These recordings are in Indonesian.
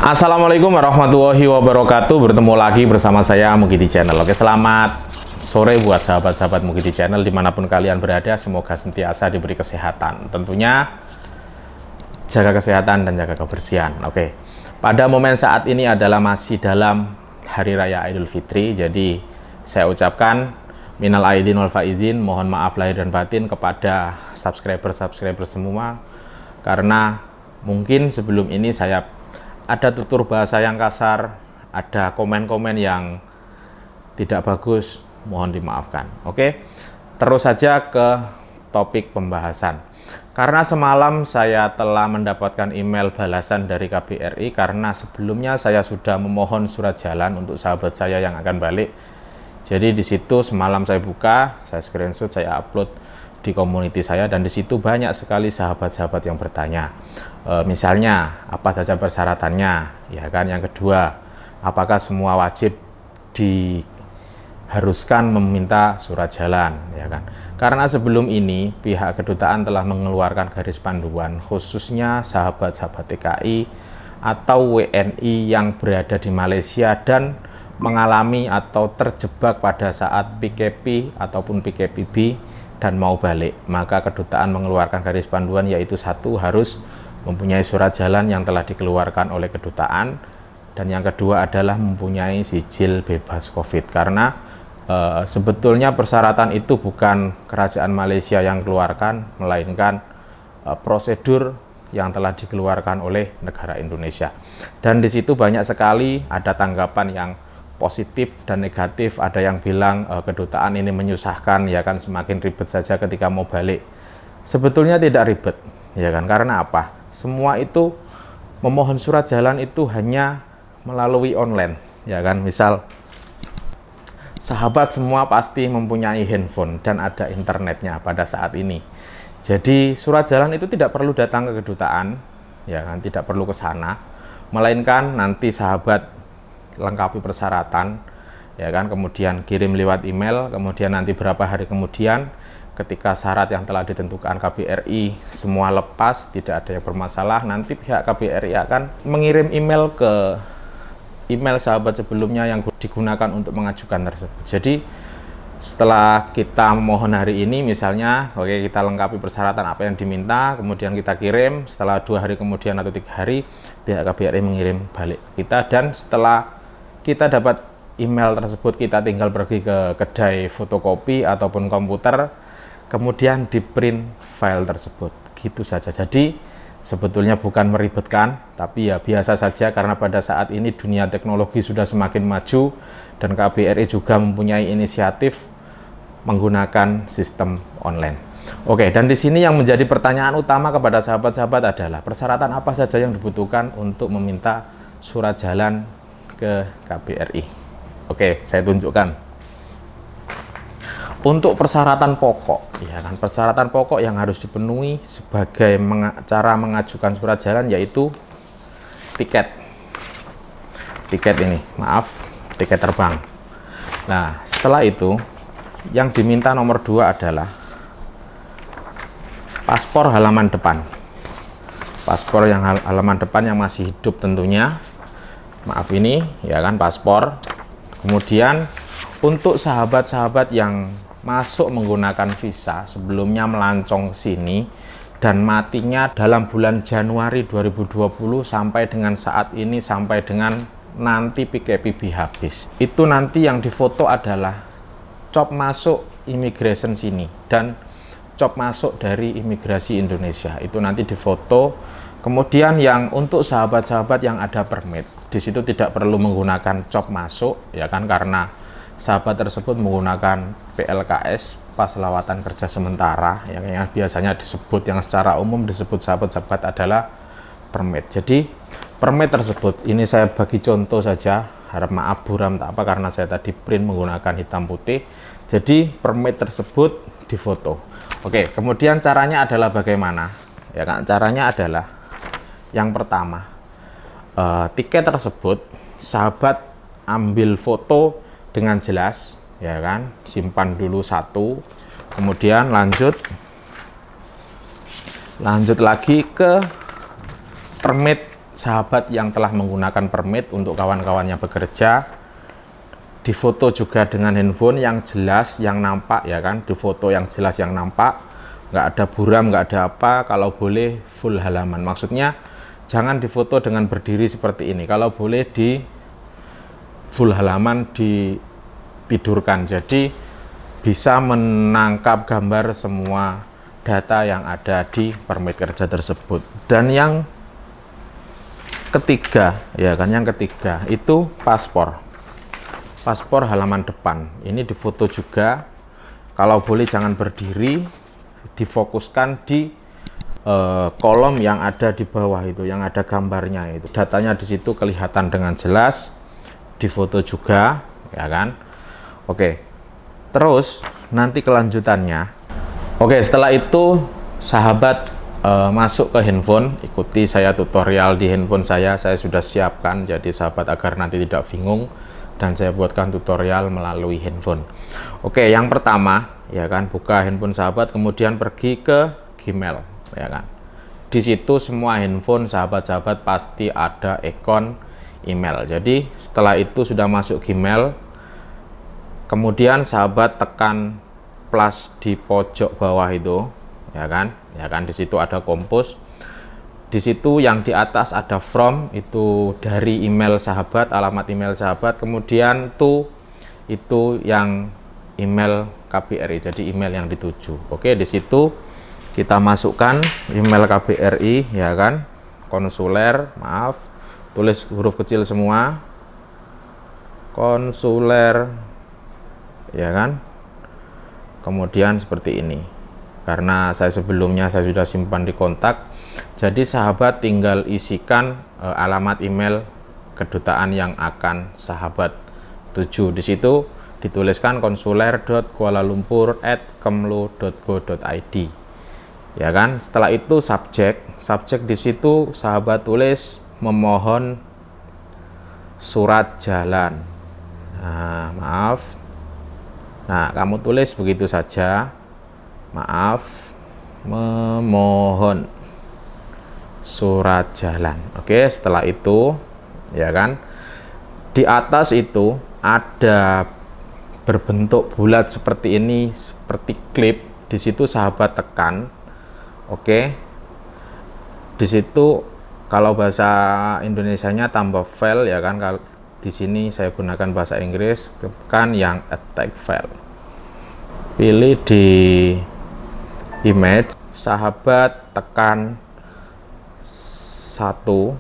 Assalamualaikum warahmatullahi wabarakatuh. Bertemu lagi bersama saya Mugi di Channel. Oke, selamat sore buat sahabat-sahabat Mugi di Channel dimanapun kalian berada. Semoga sentiasa diberi kesehatan. Tentunya jaga kesehatan dan jaga kebersihan. Oke, pada momen saat ini adalah masih dalam Hari Raya Idul Fitri. Jadi saya ucapkan minal aidin wal faizin, mohon maaf lahir dan batin kepada subscriber semua, karena mungkin sebelum ini saya ada tutur bahasa yang kasar, ada komen-komen yang tidak bagus, mohon dimaafkan. Oke, terus saja ke topik pembahasan. Karena semalam saya telah mendapatkan email balasan dari KBRI, karena sebelumnya saya sudah memohon surat jalan untuk sahabat saya yang akan balik. Jadi di situ semalam saya buka, saya screenshot, saya upload di community saya, dan di situ banyak sekali sahabat-sahabat yang bertanya. Misalnya apa saja persyaratannya, ya kan? Yang kedua, apakah semua wajib diharuskan meminta surat jalan, ya kan? Karena sebelum ini pihak kedutaan telah mengeluarkan garis panduan khususnya sahabat-sahabat TKI atau WNI yang berada di Malaysia dan mengalami atau terjebak pada saat PKP ataupun PKPB dan mau balik, maka kedutaan mengeluarkan garis panduan, yaitu satu, harus mempunyai surat jalan yang telah dikeluarkan oleh kedutaan, dan yang kedua adalah mempunyai sijil bebas COVID. Karena sebetulnya persyaratan itu bukan kerajaan Malaysia yang keluarkan, melainkan prosedur yang telah dikeluarkan oleh negara Indonesia. Dan di situ banyak sekali ada tanggapan yang positif dan negatif. Ada yang bilang kedutaan ini menyusahkan, ya kan, semakin ribet saja ketika mau balik. Sebetulnya tidak ribet, ya kan? Karena apa? Semua itu memohon surat jalan itu hanya melalui online, ya kan? Misal sahabat semua pasti mempunyai handphone dan ada internetnya pada saat ini. Jadi surat jalan itu tidak perlu datang ke kedutaan, ya kan? Tidak perlu ke sana, melainkan nanti sahabat lengkapi persyaratan, ya kan, kemudian kirim lewat email, kemudian nanti berapa hari kemudian ketika syarat yang telah ditentukan KBRI semua lepas, tidak ada yang bermasalah, nanti pihak KBRI akan mengirim email ke email sahabat sebelumnya yang digunakan untuk mengajukan tersebut. Jadi setelah kita memohon hari ini, misalnya, oke, kita lengkapi persyaratan apa yang diminta, kemudian kita kirim, setelah 2 hari kemudian atau 3 hari pihak KBRI mengirim balik kita, dan setelah kita dapat email tersebut, kita tinggal pergi ke kedai fotokopi ataupun komputer, kemudian di print file tersebut, gitu saja. Jadi sebetulnya bukan meribetkan, tapi ya biasa saja, karena pada saat ini dunia teknologi sudah semakin maju dan KBRI juga mempunyai inisiatif menggunakan sistem online. Oke, dan di sini yang menjadi pertanyaan utama kepada sahabat-sahabat adalah persyaratan apa saja yang dibutuhkan untuk meminta surat jalan ke KBRI. Oke, saya tunjukkan. Untuk persyaratan pokok, ya kan, persyaratan pokok yang harus dipenuhi sebagai cara mengajukan surat jalan, yaitu tiket ini, maaf, tiket terbang. Nah, setelah itu yang diminta nomor 2 adalah paspor halaman depan. Paspor yang halaman depan yang masih hidup tentunya. Maaf, ini, ya kan, paspor. Kemudian untuk sahabat-sahabat yang masuk menggunakan visa sebelumnya melancong sini dan matinya dalam bulan Januari 2020 sampai dengan saat ini, sampai dengan nanti PKPB habis, itu nanti yang difoto adalah cop masuk imigrasi sini dan cop masuk dari imigrasi Indonesia, itu nanti difoto. Kemudian yang untuk sahabat-sahabat yang ada permit, di situ tidak perlu menggunakan cop masuk, ya kan, karena sahabat tersebut menggunakan PLKS, pas lawatan kerja sementara, yang biasanya disebut, yang secara umum disebut sahabat-sahabat adalah permit. Jadi permit tersebut, ini saya bagi contoh saja, harap maaf buram tak apa, karena saya tadi print menggunakan hitam putih. Jadi permit tersebut difoto. Oke, kemudian caranya adalah bagaimana, ya kan? Caranya adalah yang pertama, tiket tersebut sahabat ambil foto dengan jelas, ya kan, simpan dulu satu, kemudian lanjut lagi ke permit sahabat yang telah menggunakan permit untuk kawan-kawannya bekerja, difoto juga dengan handphone yang jelas, yang nampak ya kan, difoto yang jelas, yang nampak, nggak ada buram, nggak ada apa. Kalau boleh full halaman, maksudnya jangan difoto dengan berdiri seperti ini, kalau boleh di full halaman, ditidurkan, jadi bisa menangkap gambar semua data yang ada di permit kerja tersebut. Dan yang ketiga ya kan, yang ketiga itu paspor halaman depan. Ini difoto juga, kalau boleh jangan berdiri, difokuskan di kolom yang ada di bawah itu, yang ada gambarnya itu, datanya di situ kelihatan dengan jelas, difoto juga ya kan. Oke, terus nanti kelanjutannya. Oke, setelah itu sahabat masuk ke handphone, ikuti saya tutorial di handphone saya sudah siapkan, jadi sahabat agar nanti tidak bingung, dan saya buatkan tutorial melalui handphone. Oke, yang pertama ya kan, buka handphone sahabat, kemudian pergi ke Gmail ya kan. Di situ semua handphone sahabat-sahabat pasti ada ikon email. Jadi setelah itu sudah masuk Gmail, kemudian sahabat tekan plus di pojok bawah itu ya kan, di situ ada kompos. Di situ yang di atas ada from, itu dari email sahabat, alamat email sahabat, kemudian to itu yang email KBRI, jadi email yang dituju. Oke, di situ kita masukkan email KBRI ya kan, konsuler, maaf, tulis huruf kecil semua, konsuler ya kan. Kemudian seperti ini, karena saya sebelumnya saya sudah simpan di kontak, jadi sahabat tinggal isikan alamat email kedutaan yang akan sahabat tuju. Di situ dituliskan konsuler.kualalumpur@kemlu.go.id ya kan. Setelah itu subjek di situ sahabat tulis memohon surat jalan. Nah, maaf. Nah, kamu tulis begitu saja. Maaf, memohon surat jalan. Oke, setelah itu ya kan, di atas itu ada berbentuk bulat seperti ini, seperti klip. Di situ sahabat tekan. Oke, di situ kalau bahasa Indonesianya tambah file ya kan, kalau di sini saya gunakan bahasa Inggris, tekan yang attach file, pilih di image, sahabat tekan 1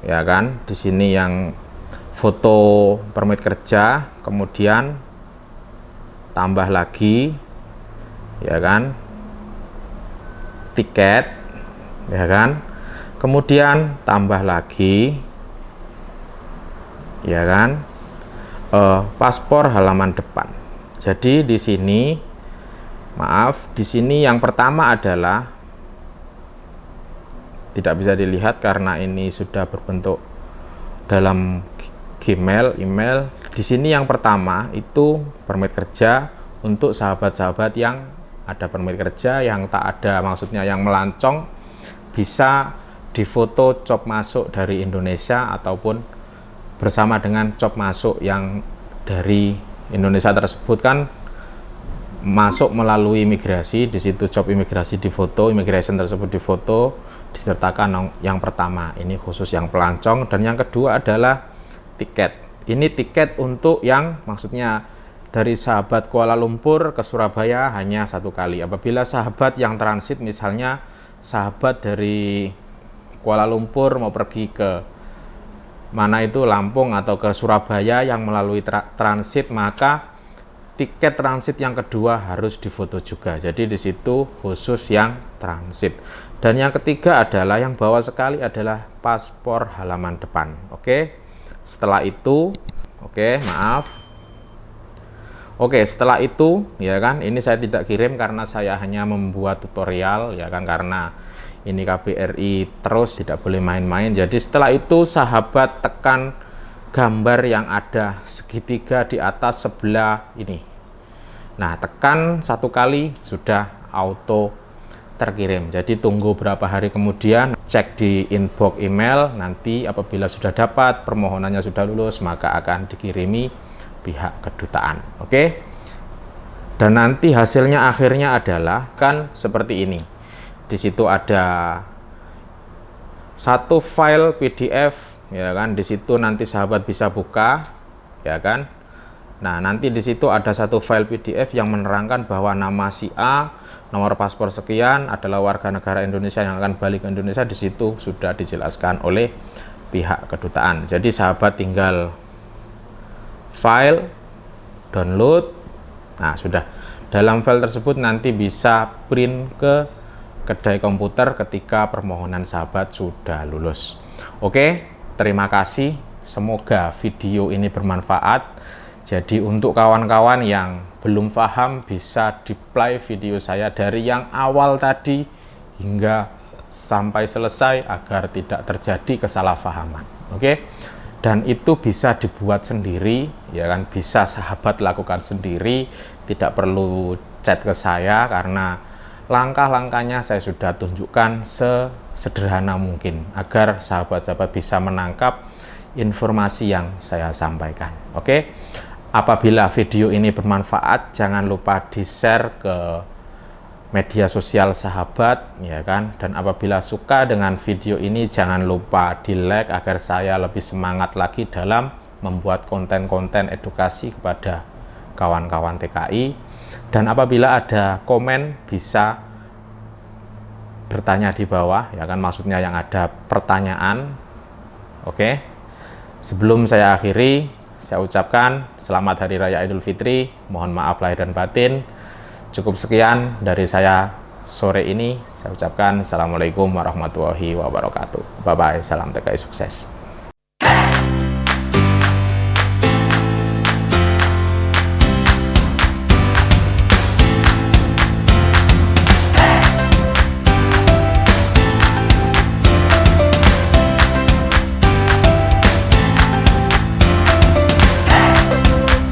ya kan. Di sini yang foto permit kerja, kemudian tambah lagi ya kan, tiket ya kan, kemudian tambah lagi ya kan, paspor halaman depan. Jadi di sini, maaf, di sini yang pertama adalah tidak bisa dilihat karena ini sudah berbentuk dalam Gmail, email. Di sini yang pertama itu permit kerja untuk sahabat-sahabat yang ada permit kerja, yang tak ada, maksudnya yang melancong, bisa difoto cop masuk dari Indonesia ataupun bersama dengan cop masuk yang dari Indonesia tersebut kan masuk melalui imigrasi. Di situ cop imigrasi difoto, immigration tersebut difoto, disertakan yang pertama. Ini khusus yang pelancong. Dan yang kedua adalah tiket. Ini tiket untuk yang maksudnya dari sahabat Kuala Lumpur ke Surabaya hanya 1 kali. Apabila sahabat yang transit, misalnya sahabat dari Kuala Lumpur mau pergi ke mana itu, Lampung atau ke Surabaya yang melalui transit, maka tiket transit yang kedua harus difoto juga. Jadi di situ khusus yang transit. Dan yang ketiga adalah yang bawah sekali adalah paspor halaman depan. Oke. Setelah itu, setelah itu ya kan, ini saya tidak kirim karena saya hanya membuat tutorial ya kan, karena ini KBRI terus tidak boleh main-main. Jadi setelah itu sahabat tekan gambar yang ada segitiga di atas sebelah ini. Nah, tekan 1 kali sudah auto terkirim. Jadi tunggu berapa hari kemudian, cek di inbox email, nanti apabila sudah dapat, permohonannya sudah lulus, maka akan dikirimi pihak kedutaan. Oke? Dan nanti hasilnya akhirnya adalah kan seperti ini. Di situ ada satu file PDF, ya kan? Di situ nanti sahabat bisa buka, ya kan? Nah, nanti di situ ada satu file PDF yang menerangkan bahwa nama si A, nomor paspor sekian adalah warga negara Indonesia yang akan balik ke Indonesia. Di situ sudah dijelaskan oleh pihak kedutaan. Jadi sahabat tinggal file, download. Nah, sudah. Dalam file tersebut nanti bisa print ke kedai komputer ketika permohonan sahabat sudah lulus. Oke, terima kasih. Semoga video ini bermanfaat. Jadi untuk kawan-kawan yang belum paham bisa di-play video saya dari yang awal tadi hingga sampai selesai agar tidak terjadi kesalahpahaman. Oke? Dan itu bisa dibuat sendiri, ya kan? Bisa sahabat lakukan sendiri, tidak perlu chat ke saya karena langkah-langkahnya saya sudah tunjukkan sesederhana mungkin agar sahabat-sahabat bisa menangkap informasi yang saya sampaikan. Oke? Apabila video ini bermanfaat, jangan lupa di-share ke media sosial sahabat, ya kan? Dan apabila suka dengan video ini, jangan lupa di-like agar saya lebih semangat lagi dalam membuat konten-konten edukasi kepada kawan-kawan TKI. Dan apabila ada komen, bisa bertanya di bawah, ya kan? Maksudnya yang ada pertanyaan. Oke? Sebelum saya akhiri, saya ucapkan selamat Hari Raya Idul Fitri, mohon maaf lahir dan batin. Cukup sekian dari saya sore ini. Saya ucapkan Assalamualaikum warahmatullahi wabarakatuh. Bye-bye, salam TKI sukses.